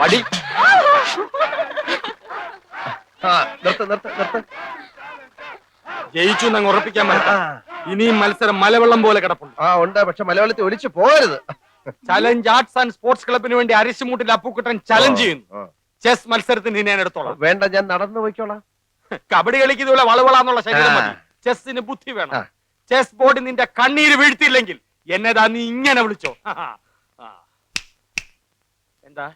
വടി. ജയിച്ചു എന്നങ്ങ് ഉറപ്പിക്കാൻ പറ്റാ. ഇനിയും മത്സരം മലവെള്ളം പോലെ കിടപ്പുണ്ട്. ഉണ്ട്, പക്ഷെ മലയാളത്തിൽ ഒലിച്ചു പോകരുത്. ചലഞ്ച് ആർട്സ് ആൻഡ് സ്പോർട്സ് ക്ലബിന് വേണ്ടി അരിശുമൂട്ടിൽ അപ്പുക്കുട്ടൻ ചലഞ്ച് ചെയ്യുന്നു. ചെസ് മത്സരത്തിന് ഞാൻ എടുത്തോളാം. വേണ്ട, ഞാൻ നടന്നു പോയിക്കോളാം. കബഡി കളിക്കുന്നതുപോലെ വളവളാന്നുള്ള ശരീരം മതി. ചെസ്സിന് ബുദ്ധി വേണം. ചെസ് ബോർഡ് നിന്റെ കണ്ണീര് വീഴ്ത്തിയില്ലെങ്കിൽ എന്നതാ നീ ഇങ്ങനെ വിളിച്ചോ. എന്താ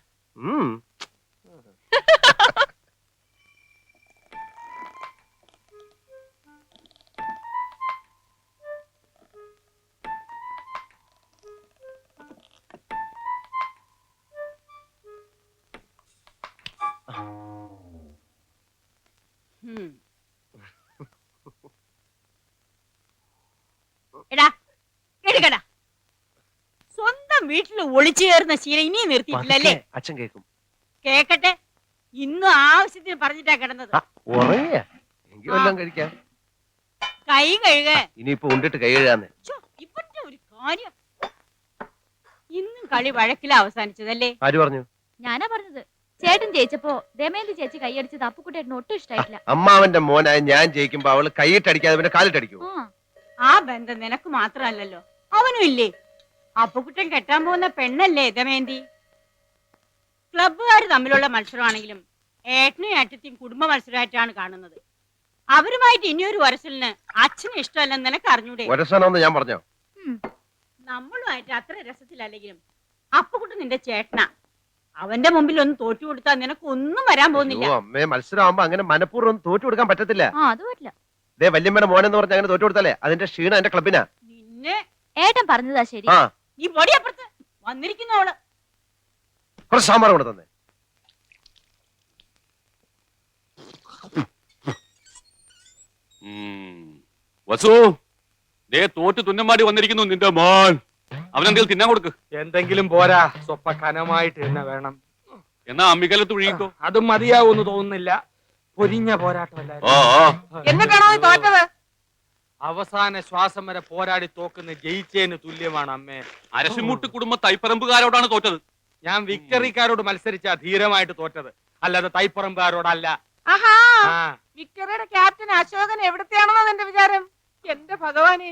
സ്വന്തം വീട്ടിൽ ഒളിച്ചു കയറുന്ന ശീലം ഇനിയും നിർത്തിയിട്ടില്ലല്ലേ? അച്ഛൻ കേൾക്കും. കേക്കട്ടെ. ഇന്നും ആവശ്യത്തിന് പറഞ്ഞിട്ടാ കിടന്നത്. കഴിക്കാം. കൈ കഴുക. ഇനിയിപ്പോ ഉണ്ടിട്ട് കൈ കഴുകാന്ന്. ഇവന്റെ ഒരു കാര്യം. ഇന്നും കളി വഴക്കില അവസാനിച്ചതല്ലേ? ആര് പറഞ്ഞു? ഞാനാ പറഞ്ഞത്. ചേട്ടൻ ജയിച്ചപ്പോ ദമയന്തി ചേച്ചി കൈയടിച്ചത് അപ്പുക്കുട്ടേട്ടന് ഒട്ടും ഇഷ്ടായിട്ടില്ല. അമ്മാവന്റെ മോനായ ഞാൻ ജയിക്കുമ്പോ അവള് കൈയിട്ടടിക്കാതെ പിന്നെ കാലിട്ടടിക്കൂ. ആ ബന്ധം നിനക്ക് മാത്രല്ലല്ലോ, അവനും ഇല്ലേ? അപ്പുക്കുട്ടൻ കെട്ടാൻ പോകുന്ന പെണ്ണല്ലേ ദമയന്തി? ക്ലബ്ബുകാർ തമ്മിലുള്ള മത്സരമാണെങ്കിലും ഏട്ടനും ഏട്ടത്തെയും കുടുംബ മത്സരമായിട്ടാണ് കാണുന്നത്. അവരുമായിട്ട് ഇനിയൊരു വരസലിന് അച്ഛന് ഇഷ്ടമല്ലെന്ന് നിനക്ക് അറിഞ്ഞൂടെ? ഞാൻ പറഞ്ഞോ? നമ്മളുമായിട്ട് അത്ര രസത്തിലല്ലെങ്കിലും അപ്പുക്കുട്ടൻ നിന്റെ ചേട്ടനാ. അവന്റെ മുമ്പിൽ ഒന്ന് തോറ്റു കൊടുത്താൽ നിനക്ക് ഒന്നും വരാൻ പോകുന്നില്ല. അമ്മേ, മത്സരമാകുമ്പോ അങ്ങനെ മനഃപൂർവ്വം തോറ്റു കൊടുക്കാൻ പറ്റത്തില്ല. അത് പറ്റില്ല. വല്യമ്മയുടെ മോനെന്ന് പറഞ്ഞ അങ്ങനെ തോറ്റു കൊടുത്താലേ അതിന്റെ ക്ഷീണം എന്റെ ക്ലബിനാ. നിന്നെ ഏട്ടൻ പറഞ്ഞതാ ശരി. ഈ പൊടിയപ്പുറത്ത് വന്നിരിക്കുന്നവള് കുറച്ച് സാമ്പാർ കൊണ്ട് തന്നെ. വസു, ദേ തോറ്റ് തുന്നമാടി വന്നിരിക്കുന്നു നിന്റെ മോൻ. അവനെന്തെങ്കിലും തിന്നാൻ കൊടുക്ക്. എന്തെങ്കിലും പോരാ, സ്വപ്പ കനമായിട്ട് തന്നെ വേണം. എന്നാ അമ്മിക്കലത്ത് ഒഴുകിക്കോ. അതും മതിയാവൂന്ന് തോന്നുന്നില്ല. പൊരിഞ്ഞ പോരാട്ടമല്ല. എന്നിട്ടാണോ നീ തോറ്റത്? അവസാന ശ്വാസം വരെ പോരാടി തോക്കുന്ന ജയിച്ചേന് തുല്യമാണ് അമ്മേ. അരശിമുട്ട് കുടുംബ തൈപ്പറമ്പുകാരോടാണ് തോറ്റത്. ഞാൻ വിക്ടറിക്കാരോട് മത്സരിച്ച ധീരമായിട്ട് തോറ്റത്, അല്ലാതെ തൈപ്പറമ്പുകാരോടല്ല. വിക്ടറിയുടെ ക്യാപ്റ്റൻ അശോകൻ എവിടത്തെയാണെന്നോ എന്റെ വിചാരം? എന്റെ ഭഗവാനെ,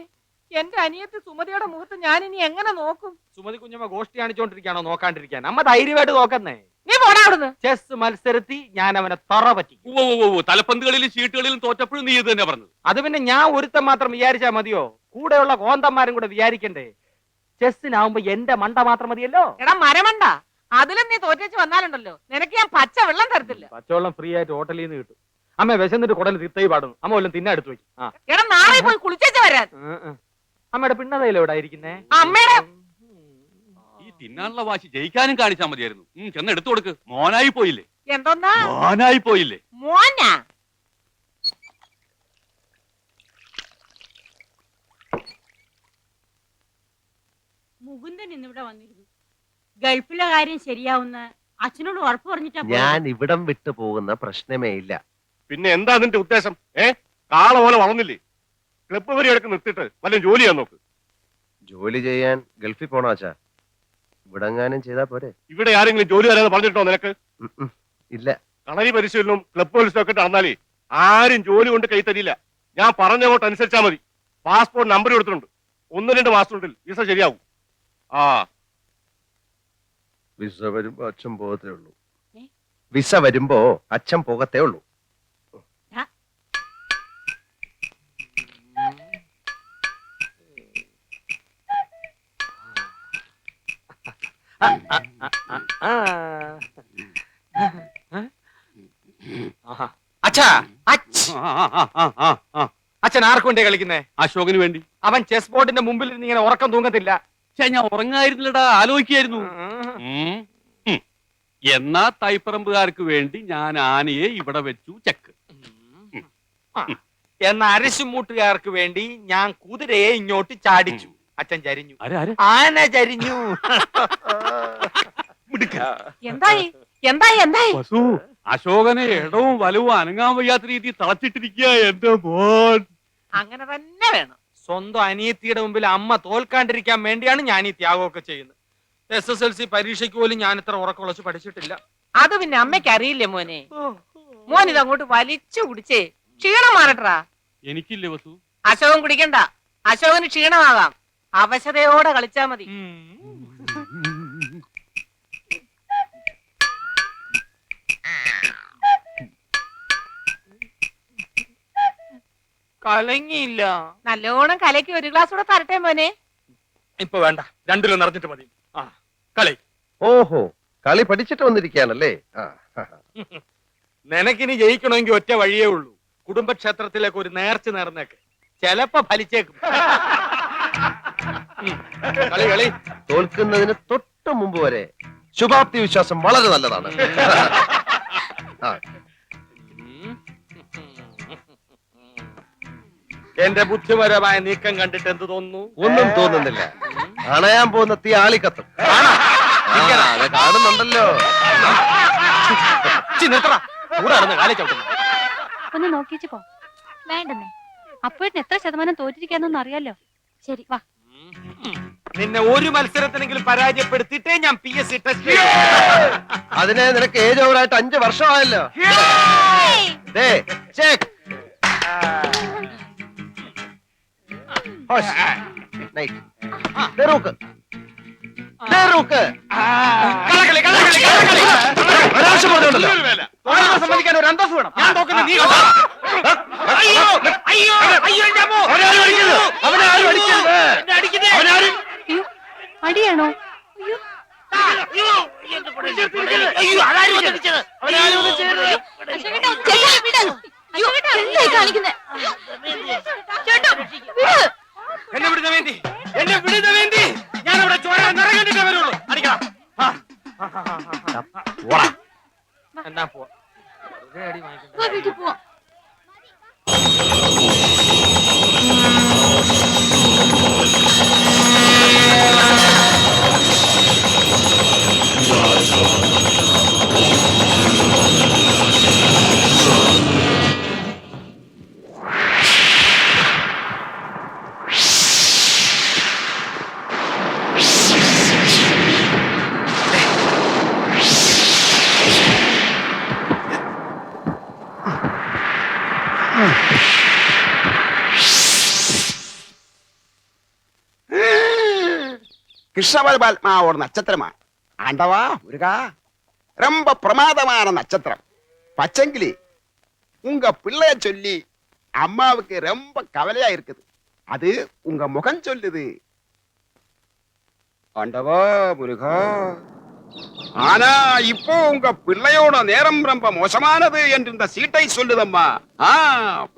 എന്റെ അനിയത്തി സുമതിയുടെ മുഖത്ത് ഞാൻ ഇനി എങ്ങനെ നോക്കും? സുമതി കുഞ്ഞമ്മ ഗോഷ്ടി കാണിച്ചോണ്ടിരിക്കാണോ നോക്കാണ്ടിരിക്കാൻ? അമ്മ ധൈര്യമായിട്ട് നോക്കുന്നേ. നീ പോടാ അവിടുന്ന്. ചെസ് മത്സരത്തിൽ ഞാൻ അവനെ തറ പറ്റി. തലപ്പന്തുകളിലും ചീട്ടുകളിലും തോറ്റപ്പോഴും നീ ഇത് തന്നെ പറഞ്ഞത്. അത് പിന്നെ ഞാൻ ഒരുത്തൻ മാത്രം വിചാരിച്ചാ മതിയോ? കൂടെയുള്ള കോന്തന്മാരും കൂടെ വിചാരിക്കണ്ടേ? ചെസ്സിനാവുമ്പോ എന്റെ മണ്ട മാത്രം മതിയല്ലോ. എടാ മരമണ്ട, അതിലും നീ തോറ്റേച്ച് വന്നാലുണ്ടല്ലോ നിനക്ക് ഞാൻ പച്ച വെള്ളം തരത്തില്ല. പച്ചവെള്ളം ഫ്രീ ആയിട്ട് ഹോട്ടലിൽ നിന്ന് കിട്ടും. അമ്മ വിശന്നിട്ട് കുടൽ തിത്തൈ പാടുന്നു. അമ്മ വല്ലതും തിന്നെ എടുത്തു വെക്കും. എടാ നാളെ പോയി കുളിച്ചേച്ച് വരാൻ. അമ്മയുടെ പിണ്ണതയില എവിടെ ഇരിക്കുന്നേ? അമ്മയുടെ ഈ തിന്നാനുള്ള വാശി ജയിക്കാനും കാണിച്ചാൽ മതിയായിരുന്നു. ചെന്ന് എടുത്തു കൊടുക്ക്. മോനായി പോയില്ലേ? എന്തോന്നാ മോനായി പോയില്ലേ? മോനാ? മുകുന്ദൻ ഇന്നിവിടെ വന്നിരുന്നു. ഗൾഫിലെ കാര്യം ശരിയാവുന്ന അച്ഛനോട് ഉറപ്പ് പറഞ്ഞിട്ടാ. ഞാൻ ഇവിടം വിട്ടു പോകുന്ന പ്രശ്നമേ ഇല്ല. പിന്നെ എന്താ അതിന്റെ ഉദ്ദേശം? കാള പോലെ വളർന്നില്ലേ? ക്ലബ്ബ് വരെ എടുത്ത് നിർത്തിട്ട് വല്ല ജോലി ചെയ്യാൻ നോക്ക്. ജോലി ചെയ്യാൻ ഗൾഫിൽ പോണോ അച്ഛാ? ഇവിടെങ്ങാനും ചെയ്താ പോരെ? ഇവിടെ ആരെങ്കിലും ജോലി തരാന്ന് പറഞ്ഞിട്ടോ നിനക്ക്? ഇല്ല. കളരി പരിശീലനവും ക്ലബ്ബ് മത്സരം ഒക്കെ നടന്നാലേ ആരും ജോലി കൊണ്ട് കൈ തരില്ല. ഞാൻ പറഞ്ഞങ്ങോട്ട് അനുസരിച്ചാ മതി. പാസ്പോർട്ട് നമ്പർ കൊടുത്തിട്ടുണ്ട്. 1-2 മാസത്തിനുള്ളിൽ വിസ ശരിയാവും. വിസ വരുമ്പോ അച്ഛൻ പോകത്തേ ഉള്ളൂ. വിസ വരുമ്പോ അച്ഛൻ പോകത്തേ ഉള്ളൂ. അച്ഛൻ ആർക്കു വേണ്ടിയാ കളിക്കുന്നേ? അശോകന് വേണ്ടി. അവൻ ചെസ് ബോർഡിന്റെ മുമ്പിൽ ഇങ്ങനെ ഉറക്കം തൂങ്ങത്തില്ല. ഞാൻ ഉറങ്ങായിരുന്നില്ലടാ, ആലോചിക്കായിരുന്നു. എന്നാ തൈപ്പറമ്പുകാർക്ക് വേണ്ടി ഞാൻ ആനയെ ഇവിടെ വെച്ചു ചെക്ക്. എന്ന അരശുമൂട്ടുകാർക്ക് വേണ്ടി ഞാൻ കുതിരയെ ഇങ്ങോട്ട് ചാടിച്ചു. അച്ഛൻ ചരിഞ്ഞു. ആന ചരിഞ്ഞു. എന്തായി എന്തായി എന്തായി? അശോകനെ ഇടവും വലവും അനങ്ങാൻ വയ്യാത്ത രീതി തളച്ചിട്ടിരിക്കുക എന്റെ മോൻ. അങ്ങനെ തന്നെ വേണം. സ്വന്തം അനിയത്തിയുടെ മുമ്പിൽ അമ്മ തോൽക്കാണ്ടിരിക്കാൻ വേണ്ടിയാണ് ഞാൻ ഈ ത്യാഗമൊക്കെ ചെയ്യുന്നത്. SSLC പരീക്ഷയ്ക്ക് പോലും ഞാൻ ഇത്ര ഉറക്കുളച്ച് പഠിച്ചിട്ടില്ല. അത് പിന്നെ അമ്മയ്ക്ക് അറിയില്ലേ മോനെ. മോൻ ഇത് അങ്ങോട്ട് വലിച്ചു കുടിച്ചേ ക്ഷീണം മാറട്ടാ. എനിക്കില്ലേ വസു? അശോകൻ കുടിക്കണ്ട, അശോകന് ക്ഷീണമാകാം. അവശതയോടെ കളിച്ചാ മതി. കലങ്ങിയില്ല. നല്ലോണം കലക്കി ഒരു ഗ്ലാസ് കൂടെ തരട്ടെ മോനെ. ഇപ്പൊ വേണ്ട, രണ്ടിലും നിറഞ്ഞിട്ട് മതി. ആ കളി. ഓഹോ, കളി പഠിച്ചിട്ട് വന്നിരിക്കുകയാണല്ലേ. നിനക്കിനി ജയിക്കണമെങ്കിൽ ഒറ്റ വഴിയേ ഉള്ളൂ. കുടുംബക്ഷേത്രത്തിലേക്ക് ഒരു നേർച്ച നേർന്നേക്ക്, ചെലപ്പോ ഫലിച്ചേക്കും. കളി കളി. തോൽക്കുന്നതിന് തൊട്ട് മുമ്പ് വരെ ശുഭാപ്തി വിശ്വാസം വളരെ നല്ലതാണ്. എന്റെ ബുദ്ധിപരമായ നീക്കം കണ്ടിട്ട് എന്ത് തോന്നുന്നു? ഒന്നും തോന്നുന്നില്ല. അണയാൻ പോകുന്ന തീ ആളിക്കത്തും. അത് കാണുന്നുണ്ടല്ലോ. ഒന്ന് നോക്കിച്ചു പോ. വേണ്ടെന്നേ, അപ്പോഴത്തിന് എത്ര ശതമാനം തോറ്റിരിക്കാന്നൊന്നും അറിയാലോ. ശരി വാ. നിന്നെ ഒരു മത്സരത്തിനെങ്കിലും പരാജയപ്പെടുത്തിയിട്ടേ ഞാൻ PSC ടെസ്റ്റ്. അതിനെ നിനക്ക് ഏജ് ഓവറായിട്ട് 5 വർഷമായല്ലോ. സമ്മതിക്കാൻ ഒരു അന്തസ് വേണം. ഞാൻ നോക്കുന്ന നീ കണ്ടോ? അയ്യോ അയ്യോ അയ്യോ അടിയാണോ? എന്നെ വിടുന്ന വേണ്ടി, എന്നെ വിടുന്ന വേണ്ടി ഞാൻ ഇവിടെ ചോര നിറകണ്ടിട്ടേ വരുള്ളൂ. അടിക്കണം. എന്നാ പോവാ. വീട്ടിൽ പോവാം. கிருஷ்ண பரமாத்மா ஒரு நட்சத்திரமா? ஆண்டவா முருகா, ரொம்ப பிரமாதமான நட்சத்திரம். பச்சங்கிளி, உங்க பிள்ளைய சொல்லி அம்மாவுக்கு ரொம்ப கவலையா இருக்குது. அது உங்க முகம் சொல்லுது. ஆண்டவா முருகா, ஆனா இப்போ உங்க பிள்ளையோட நேரம் ரொம்ப மோசமானது என்று இந்த சீட்டை சொல்லுதம்மா.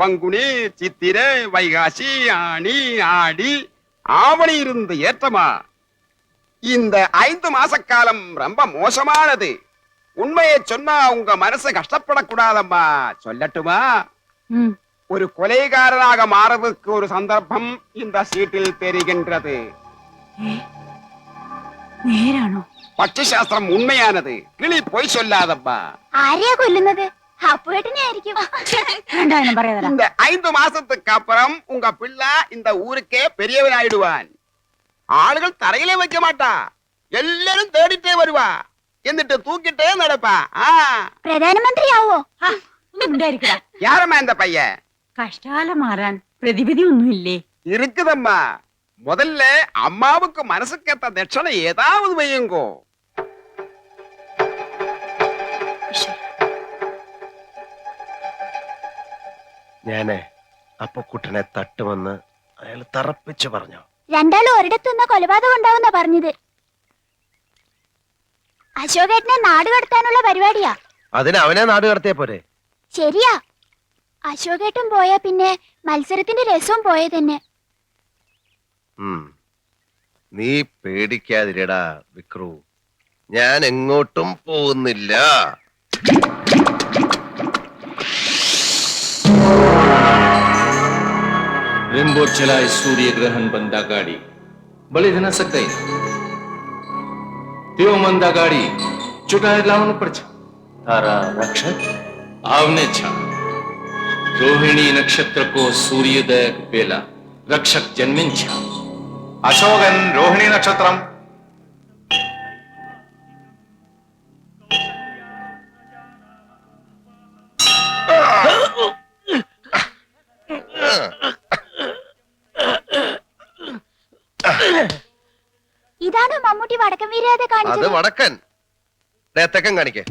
பங்குனி, சித்திரை, வைகாசி, ஆனி, ஆடி, ஆவணி இருந்து ஏற்றமா. இந்த 5 மாச காலம் ரொம்ப மோசமானது. உண்மையை சொன்னா உங்க மனசு கஷ்டப்படக்கூடாதம்மா. சொல்லட்டுமா? ஒரு கொலைகாரனாக மாறதுக்கு ஒரு சந்தர்ப்பம் இந்த சீட்டில் தெரிகின்றது. നേരാണോ? പക്ഷിശാസ്ത്രം ഉണ്മയാനത്. കിളി പോയി சொல்லாதம்மா. ആരെയാ കൊല്ലുന്നത്? അപ്പുവേട്ടനെ ആയിരിക്കും. இந்த 5 மாசத்துக்கு அப்புறம் உங்க பிள்ளை இந்த ஊருக்கே பெரியவனாயிடுவான். ആളുകൾ തറയിലേ വെക്ക മാട്ടാ, എല്ലാരും തേടിട്ടേ വരുവാ, എന്നിട്ട് തൂക്കിട്ടേ നടപ്പാ. പ്രധാനമന്ത്രിയാവോ? யாரம்மா இந்த பையன்? കഷ്ടകാലം മാറാൻ പ്രതിവിധി ഒന്നുമില്ലേ? இருக்குதம்மா. முதல்ல அம்மாவுக்கு மனசுக்கேத்த தட்சணை ஏதாவது வையுங்கோ. ഞാനേ അപ്പൊ കുട്ടനെ തട്ടുമെന്ന് അയാൾ തറപ്പിച്ചു പറഞ്ഞു. രണ്ടാളും ഒരിടത്തുനിന്ന് കൊലപാതകം ഉണ്ടാവുന്ന പറഞ്ഞത്. അശോകേട്ടനെ നാട് കടത്താനുള്ള പരിപാടിയാ. അതിന് അവനെ നാട് കടത്തിയ പോരെ? ശരിയാ, അശോകേട്ടൻ പോയാ പിന്നെ മത്സരത്തിന്റെ രസവും പോയ തന്നെ. നീ പേടിക്കാതിരടാ വിക്രു, ഞാൻ എങ്ങോട്ടും പോകുന്നില്ല. रिम्बो चलाए सूर्य ग्रहण बंदा गाड़ी बड़ी दिन सकता ही त्यो मंदा गाड़ी चुटाए लावन पर छा तारा रक्षक आवने छा. रोहिणी नक्षत्र को सूर्योदय पेला रक्षक जन्मिन छा. അശോകൻ രോഹിണി നക്ഷത്രം. ഇതാണോ മമ്മൂട്ടി വടക്കം വീരാതെ അത് കാണിച്ചത്? വടക്കൻ. ദേ, തെക്കൻ കാണിക്കേ.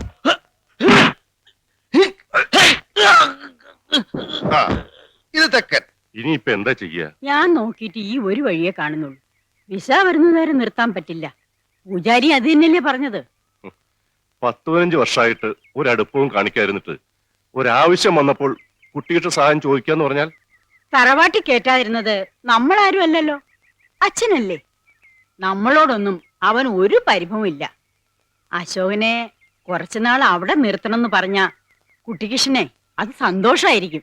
ആ, ഇത് തെക്കൻ. ഇനിയിപ്പൊ എന്താ ചെയ്യാ? ഞാൻ നോക്കിയിട്ട് ഈ ഒരു വഴിയേ കാണുന്നുള്ളൂ. വിസ വരുന്നതുവരെ നിർത്താൻ പറ്റില്ല. പൂജാരി അത് തന്നെയല്ലേ പറഞ്ഞത്? 10-15 വർഷമായിട്ട് ഒരടുപ്പവും കാണിക്കാതിരുന്നിട്ട് ഒരാവശ്യം വന്നപ്പോൾ കുട്ടിയുടെ സഹായം ചോദിക്കാന്ന് പറഞ്ഞാൽ തറവാട്ടി കേറ്റാതിരുന്നത് നമ്മളാരും അല്ലല്ലോ, അച്ഛനല്ലേ. നമ്മളോടൊന്നും അവൻ ഒരു പരിഭവം ഇല്ല. അശോകനെ കുറച്ചുനാൾ അവിടെ നിർത്തണമെന്ന് പറഞ്ഞ കുട്ടികൃഷ്ണനെ അത് സന്തോഷായിരിക്കും.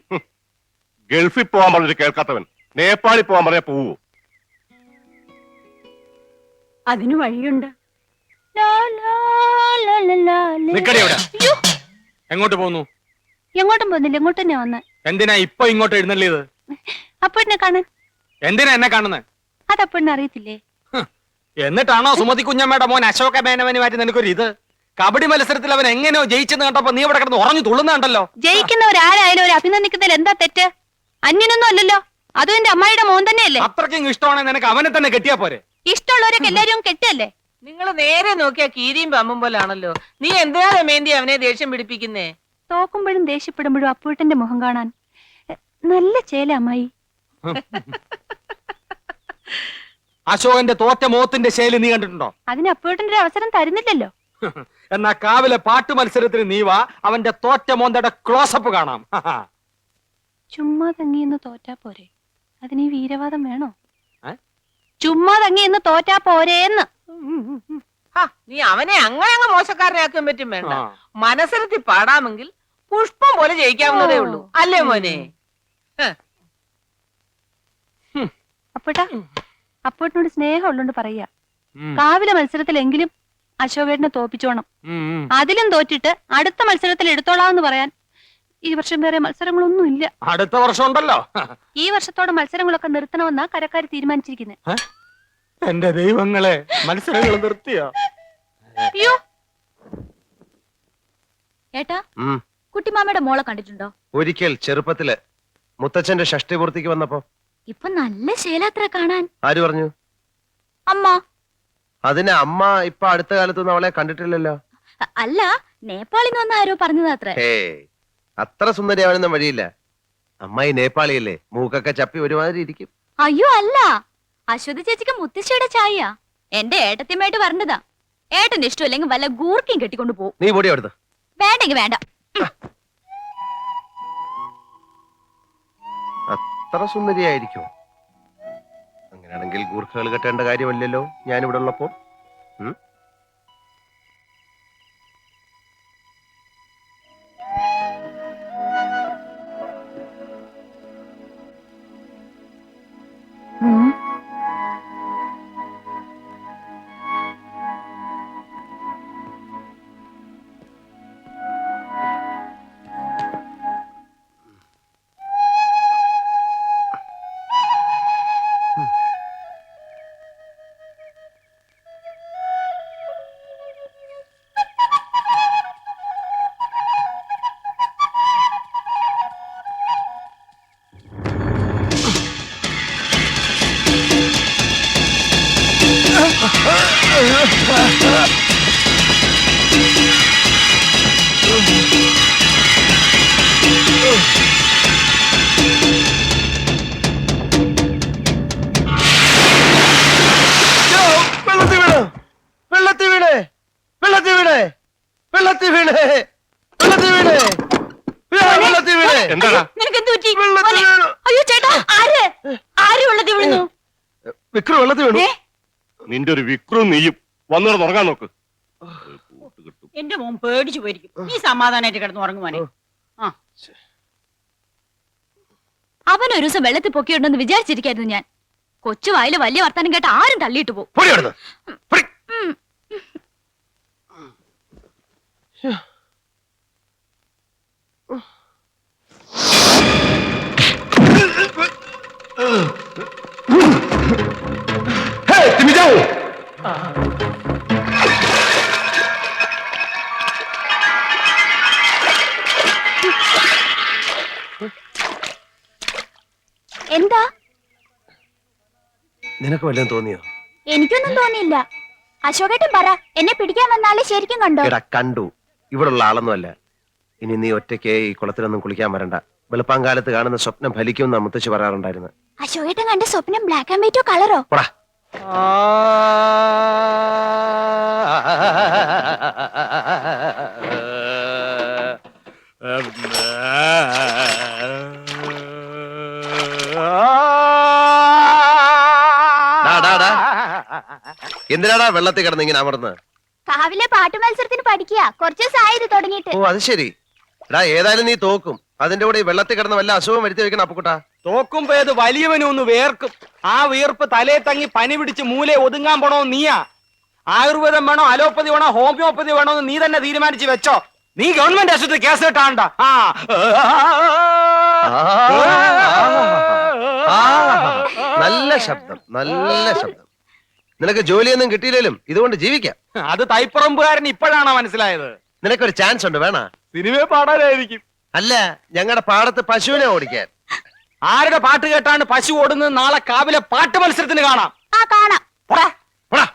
ഗൾഫിൽ പോവാൻ പറഞ്ഞിട്ട് കേൾക്കാത്തവൻ നേപ്പാളിൽ പോവാൻ പറഞ്ഞാൽ പോവോ? അതിന് വഴിയുണ്ട്. ലാ, ലാ, ലാ, ലാ, ലാ, ലാ. നിക്കടി അവിടെ. അയ്യോ, എങ്ങോട്ട് പോകുന്നു? എങ്ങോട്ടും പോകുന്നില്ല, ഇങ്ങോട്ട് തന്നെ വന്ന്. എന്തിനാ ഇപ്പൊ ഇങ്ങോട്ട് എഴുന്നള്ളിയത്? അപ്പോഴിനെ കാണാൻ. എന്തിനാ എന്നെ കാണുന്നത്? അത് അപ്പോഴിനെ അറിയത്തില്ലേ? എന്നിട്ടാണോ സുമതി കുഞ്ഞമ്മയുടെ മോൻ അശോക മേനവനുമായിട്ട് നിനക്കൊരു ഇത്? കബഡി മത്സരത്തിൽ അവൻ എങ്ങനെയോ ജയിച്ചെന്ന് കണ്ടപ്പോ നീ ഇവിടെ കിടന്ന് ഉറഞ്ഞു തുള്ളുന്നുണ്ടല്ലോ. ജയിക്കുന്നവരാരായാലും ഒരു അഭിനന്ദിക്കുന്നതിൽ എന്താ തെറ്റ്? അന്യനൊന്നും അല്ലല്ലോ, അതും എന്റെ അമ്മായിയുടെ മോൻ തന്നെയല്ലേ. അത്രയ്ക്കും ഇഷ്ടമാണെങ്കിൽ നിനക്ക് അവനെ തന്നെ കെട്ടിയാ പോരെ? ഇഷ്ടമുള്ളവരൊക്കെ എല്ലാരും കെട്ടല്ലേ? നിങ്ങൾ നേരെ നോക്കിയാ കീരിയും പമ്പും പോലാണല്ലോ. നീ എന്തിനാ രമേന്തി അവനെ ദേഷ്യം പിടിപ്പിക്കുന്നേ? തോക്കുമ്പോഴും ദേഷ്യപ്പെടുമ്പോഴും അപ്പൂട്ടന്റെ മുഖം കാണാൻ നല്ല ചേല അമ്മായി. അശോകന്റെ തോറ്റ മോത്തിന്റെ ശൈലി നീ കണ്ടിട്ടുണ്ടോ? അതിന് അപ്പൂട്ടന്റെ ഒരു അവസരം തരുന്നില്ലല്ലോ. എന്നാ കാവിലെ പാട്ട് മത്സരത്തിന് നീ വാ, അവന്റെ തോറ്റ മോന്തയുടെ ക്ലോസപ്പ് കാണാം. ചുമ്മാ തങ്ങിയെന്ന് തോറ്റാ പോരെ, അതിന് ഈ വീരവാദം വേണോ? ഏ? ചുമ്മാ തങ്ങിയെന്ന് തോറ്റാ പോരേന്ന്. നീ അവനെ അങ്ങനെ അങ്ങ് മോശക്കാരനാക്കാൻ പറ്റും വേണ്ട. ആ. മനസ്സിലെത്തി പാടാമെങ്കിൽ പുഷ്പം പോലെ ജയിക്കാവുന്നതേ ഉള്ളൂ, അല്ലേ മോനെ? അപ്പൂട്ടാ, അപ്പൂട്ടിനോട് സ്നേഹം ഉള്ളോണ്ട് പറയാ, ഉം. കാവിലെ മത്സരത്തിലെങ്കിലും അശോകേട്ടനെ തോപ്പിച്ചോണം. ഉം. അതിലും തോറ്റിട്ട് അടുത്ത മത്സരത്തിൽ എടുത്തോളാന്ന് പറയാൻ ഈ വർഷം വേറെ മത്സരങ്ങളൊന്നും ഇല്ല. അടുത്ത വർഷം ഉണ്ടല്ലോ. ഈ വർഷത്തോടെ മത്സരങ്ങളൊക്കെ നിർത്തണമെന്നാ കരക്കാർ തീരുമാനിച്ചിരിക്കുന്നത്. എന്റെ ദൈവങ്ങളെ, മത്സരങ്ങൾ നിർത്തിയോ? അയ്യോ ഏട്ടാ, ഉം. കുട്ടിമാമയുടെ മോളെ കണ്ടിട്ടുണ്ടോ? ഒരിക്കൽ ചെറുപ്പത്തില് മുത്തച്ഛന്റെ ഷഷ്ടിപൂർത്തിക്ക് വന്നപ്പോ. ഇപ്പൊ നല്ല ശേലാത്ര കാണാൻ. ആര് പറഞ്ഞു? അമ്മ. അതിന് അമ്മ ഇപ്പൊ അടുത്ത കാലത്തൊന്നും അവളെ കണ്ടിട്ടില്ലല്ലോ. അല്ല, നേപ്പാളിന്ന് വന്ന ആരോ പറഞ്ഞതത്രേ. ഹേ, അത്ര സുന്ദരിയാവാനൊന്നും വഴിയില്ല. അമ്മായി നേപ്പാളിയല്ലേ, മൂക്കൊക്കെ ചപ്പി ഒരുമാതിരി ഇരിക്കും. അയ്യോ അല്ല, അശ്വതി ചേച്ചിക്ക് മുത്തശ്ശിയുടെ ചായ. എന്റെ ഏട്ടത്തിയമ്മയായിട്ട് പറഞ്ഞതാ. ഏട്ടന്റെ ഇഷ്ടമില്ലെങ്കിൽ വല്ല ഗൂർക്കയും കെട്ടിക്കൊണ്ട് പോകും. നീ പൊടി അവിടുന്ന്. വേണ്ടെങ്കി വേണ്ട. അത്ര സുന്ദരിയായിരിക്കും. അങ്ങനെയാണെങ്കിൽ ഗൂർഖകൾ കെട്ടേണ്ട കാര്യമല്ലല്ലോ ഞാനിവിടെ ഉള്ളപ്പോ. ഉം? എന്താടാ? നിനക്കെന്ത് പറ്റി? അയ്യോ ചേട്ടാ, ആര് ആര് വെള്ളത്തിൽ വീഴുന്നു? വിക്രം വെള്ളത്തിൽ വീണു. നിന്റെ ഒരു വിക്രും നീയും വന്നിട്ട് ഉറങ്ങാൻ നോക്ക്. എന്റെ മോൻ പേടിച്ചു പോയിരിക്കും. നീ സമാധാനായിട്ട് കിടന്ന് ഉറങ്ങുവാനെ. അവനൊരു ദിവസം വെള്ളത്തിൽ പൊക്കിയുണ്ടെന്ന് വിചാരിച്ചിരിക്കായിരുന്നു ഞാൻ. കൊച്ചു വായില് വലിയ വർത്താനം കേട്ട ആരും തള്ളിയിട്ട് പോകും. പൊടി അവിടുന്ന്. പൊടി. എന്താ? നിനക്ക് വല്ലതും തോന്നിയോ? എനിക്കൊന്നും തോന്നിയില്ല. അശോകേട്ടൻ പറ, എന്നെ പിടിക്കാൻ വന്നാലേ ശരിക്കും കണ്ടോ? എടാ കണ്ടു, ഇവിടുള്ള ആളൊന്നുമല്ല. ഇനി നീ ഒറ്റയ്ക്ക് ഈ കുളത്തിലൊന്നും കുളിക്കാൻ വരണ്ട. വെളുപ്പാങ്കാലത്ത് കാണുന്ന സ്വപ്നം ഫലിക്കുമെന്ന് മുത്തച്ഛി പറയാറുണ്ടായിരുന്നു. അശോകേട്ടൻ കണ്ട സ്വപ്നം ബ്ലാക്ക് ആൻഡ് വൈറ്റോ കളറോ? പോടാ. എന്തിനാടാ വെള്ളത്തിൽ കിടന്ന് ഇങ്ങനെ അമർന്ന്? കാവിലെ പാട്ട് മത്സരത്തിന് പഠിക്കുക. കുറച്ച് ദിവസമായി ഇത് തുടങ്ങിയിട്ട്. ഓ അത് ശരി. എടാ ഏതായാലും നീ തോക്കും. അതിന്റെ കൂടെ ഈ വെള്ളത്തിൽ കിടന്ന് വല്ല അസുഖം വരുത്തി വെക്കണം അപ്പുക്കുട്ടാ. തോക്കുമ്പോ ഏത് വലിയവനും ഒന്ന് വേർക്കും. ആ വീർപ്പ് തലേ തങ്ങി പനി പിടിച്ച് മൂലെ ഒതുങ്ങാൻ പോണോ നീയാ? ആയുർവേദം വേണോ അലോപ്പതി വേണോ ഹോമിയോപ്പതി വേണോ എന്ന് നീ തന്നെ തീരുമാനിച്ച് വെച്ചോ. നീ ഗവൺമെന്റ് ആശുപത്രി കേസ് കിട്ടാണ്ട. നല്ല ശബ്ദം, നല്ല ശബ്ദം. നിനക്ക് ജോലിയൊന്നും കിട്ടിയില്ലേലും ഇതുകൊണ്ട് ജീവിക്കാം. അത് തൈപ്പറമ്പുകാരൻ ഇപ്പോഴാണോ മനസ്സിലായത്? നിനക്കൊരു ചാൻസ് ഉണ്ട്, വേണ? സിനിമയെ പാടാനായിരിക്കും. അല്ല, ഞങ്ങളുടെ പാടത്ത് പശുവിനെ ഓടിക്കാൻ. ആരുടെ പാട്ട് കേട്ടാണ് പശു ഓടുന്നത്? നാളെ കാവിലെ പാട്ട് മത്സരത്തിന് കാണാം. ആ കാണാം. പോടാ, പോടാ.